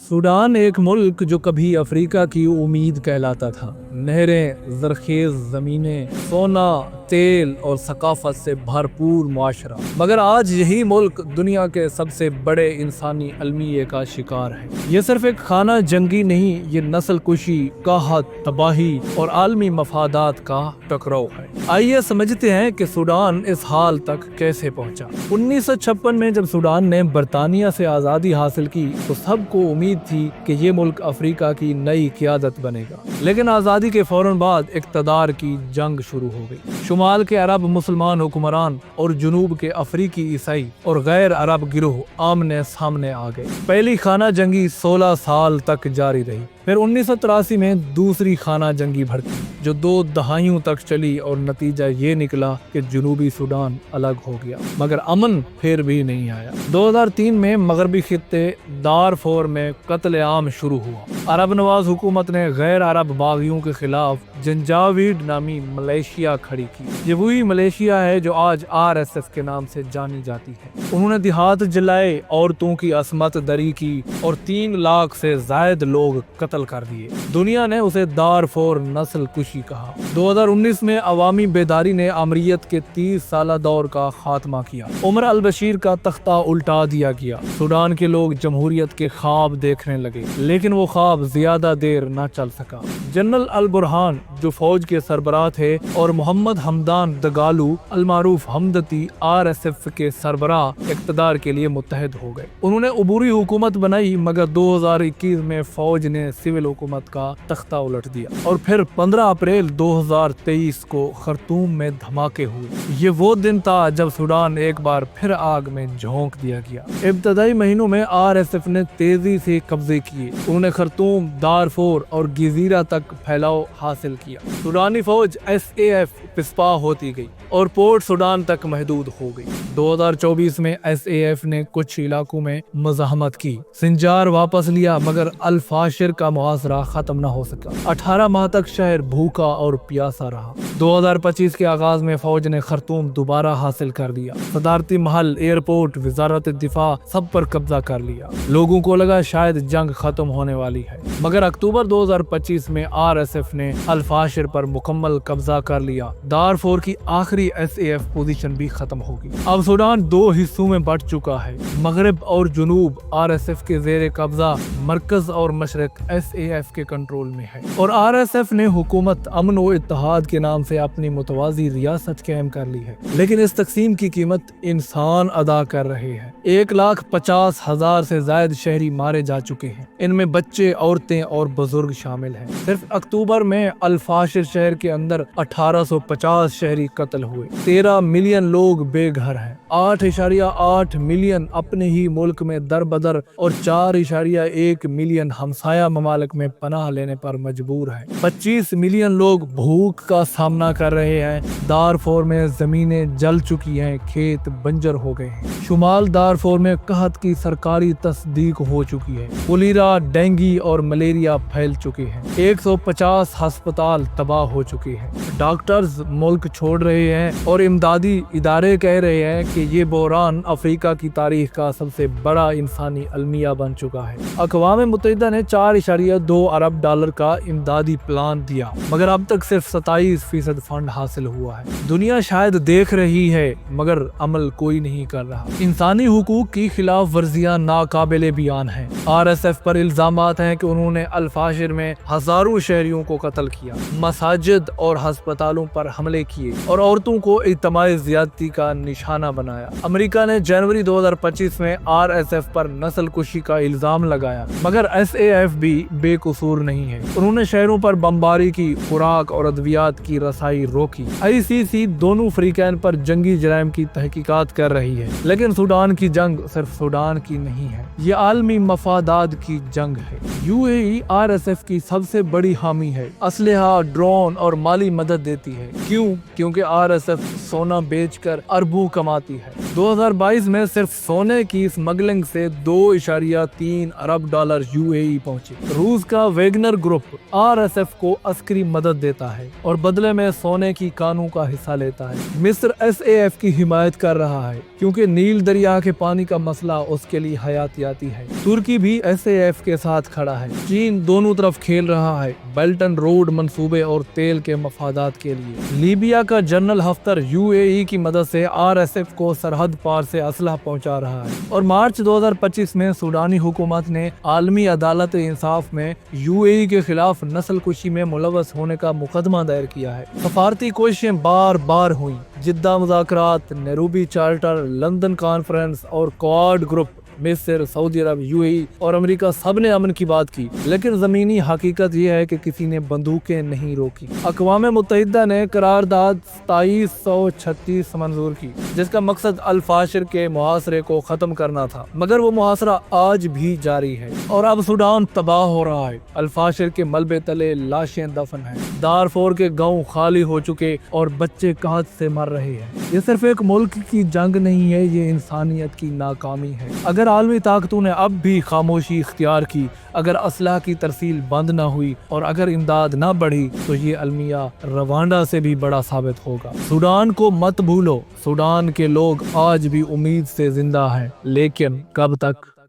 Sudan एक मुल्क जो कभी अफ्रीका की उम्मीद कहलाता था। नहरें, जरखेज ज़मीनें, सोना, तेल और सकाफत से भरपूर मुआशरा, मगर आज यही मुल्क दुनिया के सबसे बड़े इंसानी अलमिये का शिकार है। ये सिर्फ एक खाना जंगी नहीं, ये नस्ल कुशी, काहत, तबाही और आलमी मफादात का टकराव है। आइए समझते हैं कि सूडान इस हाल तक कैसे पहुंचा। 1956 में जब सूडान ने बरतानिया से आज़ादी हासिल की तो सबको उम्मीद थी कि ये मुल्क अफ्रीका की नई क़ियादत बनेगा, लेकिन आज़ादी के फौरन बाद इक़्तिदार की जंग शुरू हो गई। शुमाल के अरब मुसलमान हुक्मरान और जुनूब के अफ्रीकी ईसाई और गैर अरब गिरोह आमने सामने आ गए। पहली खाना जंगी 16 साल तक जारी रही। फिर 1983 में दूसरी खाना जंगी भड़की जो 2 दहाइयों तक चली और नतीजा ये निकला कि जुनूबी सूडान अलग हो गया, मगर अमन फिर भी नहीं आया। 2003 में मगरबी खित्ते दारफोर में कत्ल आम शुरू हुआ। अरब नवाज हुकूमत ने गैर अरब बागियों के खिलाफ जंजावीड नामी मलेशिया खड़ी की। ये वही मलेशिया है जो आज RSF के नाम से जानी जाती है। उन्होंने देहात जलाए, औरतों की असमत दरी की और 3 लाख से ज्यादा लोग कत्ल कर दिए। दुनिया ने उसे दारफोर नस्ल कुशी कहा। 2019 में अवामी बेदारी ने अमरीत के 30 साल दौर का खात्मा किया। उमर अल बशीर का तख्ता उल्टा दिया गया। सूडान के लोग जमहूरियत के ख्वाब देखने लगे, लेकिन वो ख्वाब ज्यादा देर न चल सका। जनरल अल बुरहान जो फौज के सरबराह थे और मोहम्मद हमदान दगालू अलमारूफ हमदती RSF के सरबराह इक़्तिदार के लिए मुत्तहद हो गए। उन्होंने अबूरी हुकूमत बनाई, मगर 2021 में फौज ने सिविल हुकूमत का तख्ता उलट दिया और फिर 15 अप्रैल 2023 को खर्तूम में धमाके हुए। ये वो दिन था जब सूडान एक बार फिर आग में झोंक दिया गया। इब्तदाई महीनों में RSF ने तेजी से कब्जे किए। उन्होंने खर्तूम, दारफोर और गिजीरा तक फैलाव हासिल किया। सूडानी फौज SAF पिस्पा होती गई और पोर्ट सूडान तक महदूद हो गई। 2024 में SAF ने कुछ इलाकों में मज़ाहमत की, सिंजार वापस लिया, मगर अल-फाशिर का मुहासरा खत्म न हो सका। 18 माह तक शहर भूखा और प्यासा रहा। 2025 के आगाज में फौज ने खर्तूम दोबारा हासिल कर लिया। सदारती महल, एयरपोर्ट, वजारत दिफा सब पर कब्जा कर लिया। लोगों को लगा शायद जंग खत्म होने वाली है, मगर अक्टूबर 2025 में RSF ने अल-फाशिर पर मुकम्मल कब्जा कर लिया। दारफोर की आखिरी SAF पोजीशन भी खत्म होगी। अब सूडान 2 हिस्सों में बंट चुका है। मगरिब और जुनूब RSF के जेर कब्जा, मरकज और मशरक SAF के कंट्रोल में है। और RSF ने हुकूमत, अमन व इत्तेहाद के नाम से अपनी मुतवाज़ी रियासत कायम कर ली है, लेकिन इस तकसीम की कीमत इंसान अदा कर रहे हैं। 1,50,000 से ज्यादा शहरी मारे जा चुके हैं। इनमें बच्चे, औरतें और बुजुर्ग शामिल हैं। सिर्फ अक्टूबर में अल-फाशिर शहर के अंदर 1850 शहरी कत्ल हुए। 13 मिलियन लोग बेघर हैं। 8.8 मिलियन अपने ही मुल्क में दर-बदर और 4.1 मिलियन हमसाया ममालिक में पनाह लेने पर मजबूर हैं। 25 मिलियन लोग भूख का सामना कर रहे हैं। दारफोर में जमीनें जल चुकी हैं, खेत बंजर हो गए हैं। शुमाल दारफोर में कहत की सरकारी तस्दीक हो चुकी है। कोलेरा, डेंगू और मलेरिया फैल चुके हैं। 150 अस्पताल तबाह हो चुके हैं। डॉक्टर्स मुल्क छोड़ रहे हैं और इमदादी इदारे कह रहे हैं कि ये बहरान अफ्रीका की तारीख का सबसे बड़ा इंसानी अलमिया बन चुका है। अक़वाम मुत्तहिदा ने 4.2 अरब डॉलर का इमदादी प्लान दिया, मगर अब तक सिर्फ 27% फंड हासिल हुआ है। दुनिया शायद देख रही है, मगर अमल कोई नहीं कर रहा। इंसानी हुकूक की खिलाफ वर्जियां नाकाबिले बयान है। RSF पर इल्जामात हैं कि उन्होंने अल-फाशिर में हजारों शहरियों को कत्ल किया, मसाजिद और अस्पतालों पर हमले किए और औरतों को इज्तिमाई ज़्यादती का निशाना बनाया। अमेरिका ने जनवरी 2025 में RSF पर नस्ल कुशी का इल्जाम लगाया, मगर SAF भी बेकसूर नहीं है। उन्होंने शहरों पर बमबारी की, खुराक और अद्वियात की रसाई रोकी। ICC दोनों फ्रीकैन पर जंगी जराइम की तहकीकात कर रही है, लेकिन सूडान की जंग सिर्फ सूडान की नहीं है, ये आलमी मफादात की जंग है। UAE RSF की सबसे बड़ी हामी है, असलहा, ड्रोन और माली मदद देती है। क्यों? क्योंकि RSF सोना बेचकर अरबों कमाती है। 2022 में सिर्फ सोने की स्मगलिंग से 2.3 अरब डॉलर यूएई पहुंचे। रूस का वेगनर ग्रुप आरएसएफ को अस्करी मदद देता है और बदले में सोने की कानों का हिस्सा लेता है। मिस्र एसएएफ की हिमायत कर रहा है क्योंकि नील दरिया के पानी का मसला उसके लिए हयातियाती है। तुर्की भी एसएएफ के साथ खड़ा है। चीन दोनों तरफ खेल रहा है, बेल्ट एंड रोड मंसूबे और तेल के मफादात के लिए। लीबिया का जनरल हफ्तर यूएई की मदद से आरएसएफ को सरहद पार से असलहा पहुंचा रहा है। और मार्च 2025 में सूडानी हुकूमत ने आलमी अदालत इंसाफ में यूएई के खिलाफ नस्लकुशी में मुलव्वस होने का मुकदमा दायर किया है। सफारती कोशिशें बार बार हुई, जिद्दा मुज़ाकरात, नैरोबी चार्टर, लंदन कॉन्फ्रेंस और क्वाड ग्रुप, मिस्र, सऊदी अरब, यूएई और अमेरिका सब ने अमन की बात की, लेकिन जमीनी हकीकत यह है कि किसी ने बंदूकें नहीं रोकी। अक़वाम मुत्तहिदा ने करारदाद 2736 मंजूर की, जिसका मकसद अल-फाशिर के मुहासरे को खत्म करना था, मगर वो मुहासरा आज भी जारी है और अब सूडान तबाह हो रहा है। अल-फाशिर के मलबे तले लाशें दफन हैं, दारफोर के गांव खाली हो चुके और बच्चे कहत से मर रहे हैं। ये सिर्फ एक मुल्क की जंग नहीं है, ये इंसानियत की नाकामी है। अगर आलमी ताकतों ने अब भी खामोशी इख्तियार की, अगर असलहा की तरसील बंद ना हुई और अगर इमदाद ना बढ़ी, तो ये अलमिया रवांडा से भी बड़ा साबित होगा। सूडान को मत भूलो, सूडान के लोग आज भी उम्मीद से जिंदा हैं, लेकिन कब तक।